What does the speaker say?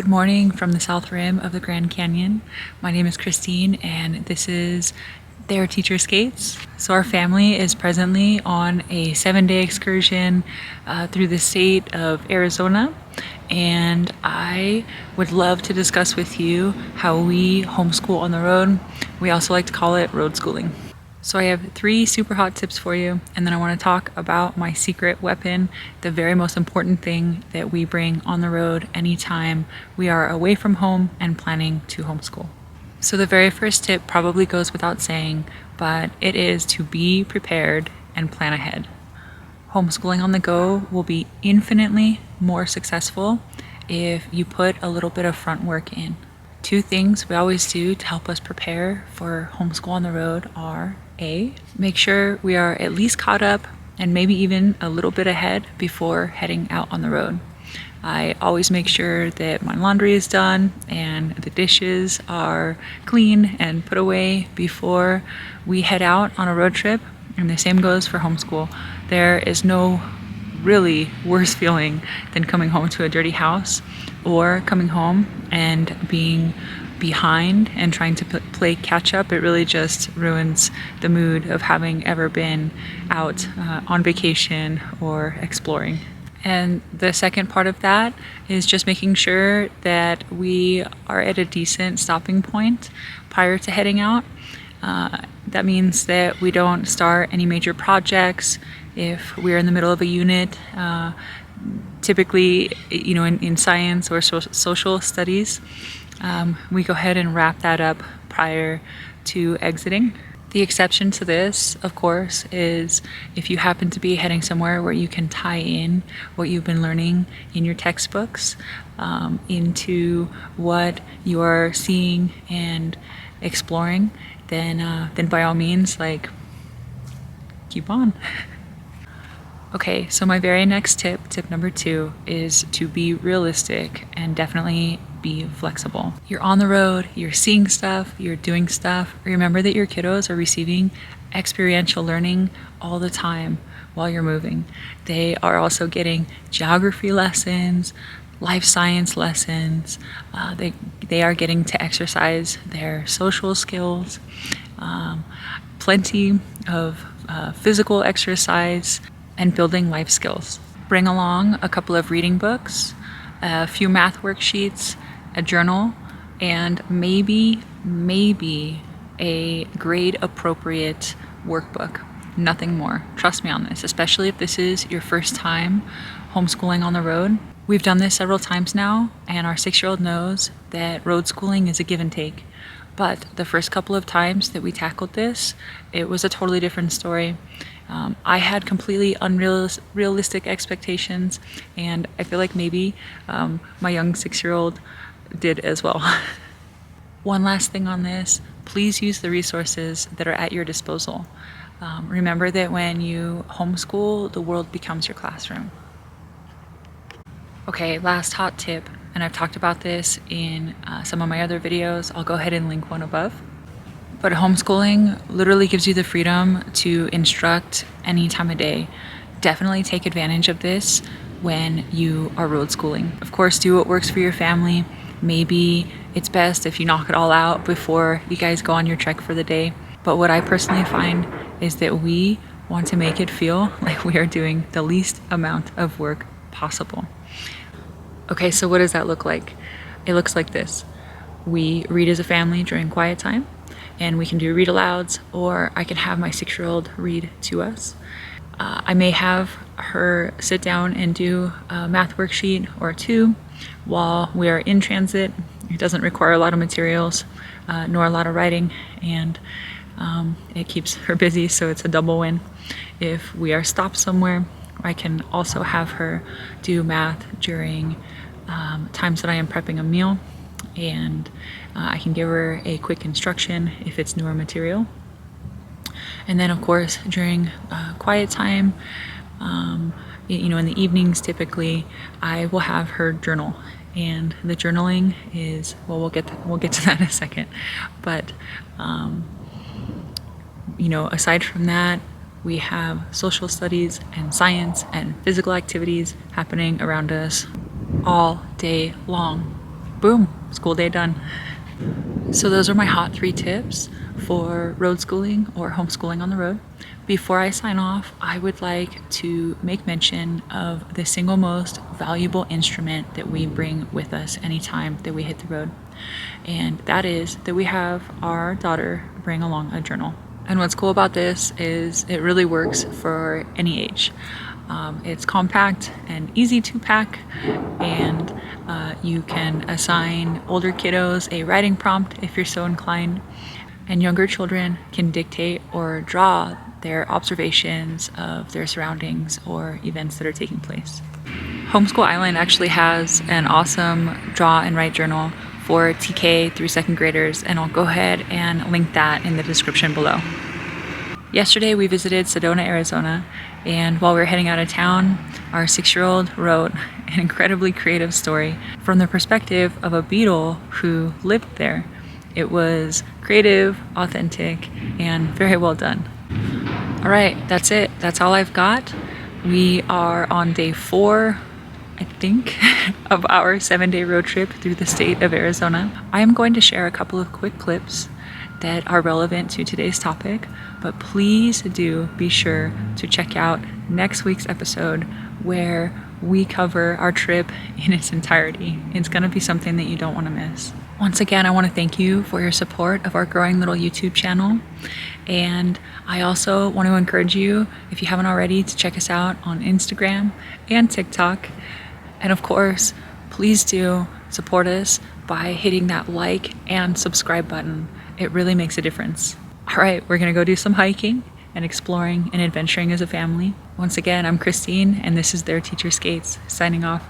morning from the South Rim of the Grand Canyon. My name is Christine and this is Their Teacher Skates. So our family is presently on a 7-day excursion through the state of Arizona, and I would love to discuss with you how we homeschool on the road. We also like to call it road schooling. So I have 3 super hot tips for you, and then I want to talk about my secret weapon, the very most important thing that we bring on the road anytime we are away from home and planning to homeschool. So the very first tip probably goes without saying, but it is to be prepared and plan ahead. Homeschooling on the go will be infinitely more successful if you put a little bit of front work in. 2 things we always do to help us prepare for homeschool on the road are A, make sure we are at least caught up and maybe even a little bit ahead before heading out on the road. I always make sure that my laundry is done and the dishes are clean and put away before we head out on a road trip, and the same goes for homeschool. There is no really worse feeling than coming home to a dirty house or coming home and being behind and trying to play catch up. It really just ruins the mood of having ever been out on vacation or exploring. And the second part of that is just making sure that we are at a decent stopping point prior to heading out. That means that we don't start any major projects. If we're in the middle of a unit, typically, in science or social studies, we go ahead and wrap that up prior to exiting. The exception to this, of course, is if you happen to be heading somewhere where you can tie in what you've been learning in your textbooks into what you're seeing and exploring, then by all means, keep on. Okay, so my very next tip number 2, is to be realistic and definitely be flexible. You're on the road, you're seeing stuff, you're doing stuff. Remember that your kiddos are receiving experiential learning all the time while you're moving. They are also getting geography lessons, life science lessons. They are getting to exercise their social skills, plenty of physical exercise, and building life skills. Bring along a couple of reading books, a few math worksheets, a journal, and maybe a grade appropriate workbook. Nothing more. Trust me on this, especially if this is your first time homeschooling on the road. We've done this several times now, and our 6-year-old knows that road schooling is a give and take. But the first couple of times that we tackled this, it was a totally different story. I had completely unrealistic expectations, and I feel like maybe my young 6-year-old did as well. One last thing on this, please use the resources that are at your disposal. Remember that when you homeschool, the world becomes your classroom. Okay, last hot tip, and I've talked about this in some of my other videos. I'll go ahead and link one above. But homeschooling literally gives you the freedom to instruct any time of day. Definitely take advantage of this when you are road schooling. Of course, do what works for your family. Maybe it's best if you knock it all out before you guys go on your trek for the day. But what I personally find is that we want to make it feel like we are doing the least amount of work possible. Okay, so what does that look like? It looks like this. We read as a family during quiet time, and we can do read alouds, or I can have my 6-year-old read to us. I may have her sit down and do a math worksheet or 2 while we are in transit. It doesn't require a lot of materials, nor a lot of writing, and it keeps her busy, so it's a double win. If we are stopped somewhere, I can also have her do math during times that I am prepping a meal, and I can give her a quick instruction if it's newer material. And then of course during quiet time, in the evenings typically, I will have her journal. And the journaling is, well, we'll get to that in a second, but aside from that, we have social studies and science and physical activities happening around us all day long. Boom, school day done. So those are my hot 3 tips for road schooling or homeschooling on the road. Before I sign off, I would like to make mention of the single most valuable instrument that we bring with us anytime that we hit the road. And that is that we have our daughter bring along a journal. And what's cool about this is it really works for any age. It's compact and easy to pack, and you can assign older kiddos a writing prompt if you're so inclined, and younger children can dictate or draw their observations of their surroundings or events that are taking place. Homeschool Island actually has an awesome draw and write journal for TK through 2nd graders, and I'll go ahead and link that in the description below. Yesterday we visited Sedona, Arizona, and while we were heading out of town, our 6-year-old wrote an incredibly creative story from the perspective of a beetle who lived there. It was creative, authentic, and very well done. All right, that's it. That's all I've got. We are on day 4, I think, of our 7-day road trip through the state of Arizona. I am going to share a couple of quick clips that are relevant to today's topic, but please do be sure to check out next week's episode where we cover our trip in its entirety. It's going to be something that you don't want to miss. Once again, I want to thank you for your support of our growing little YouTube channel. And I also want to encourage you, if you haven't already, to check us out on Instagram and TikTok. And of course, please do support us by hitting that like and subscribe button. It really makes a difference. All right, we're gonna go do some hiking and exploring and adventuring as a family. Once again, I'm Christine, and this is Their Teacher Skates, signing off.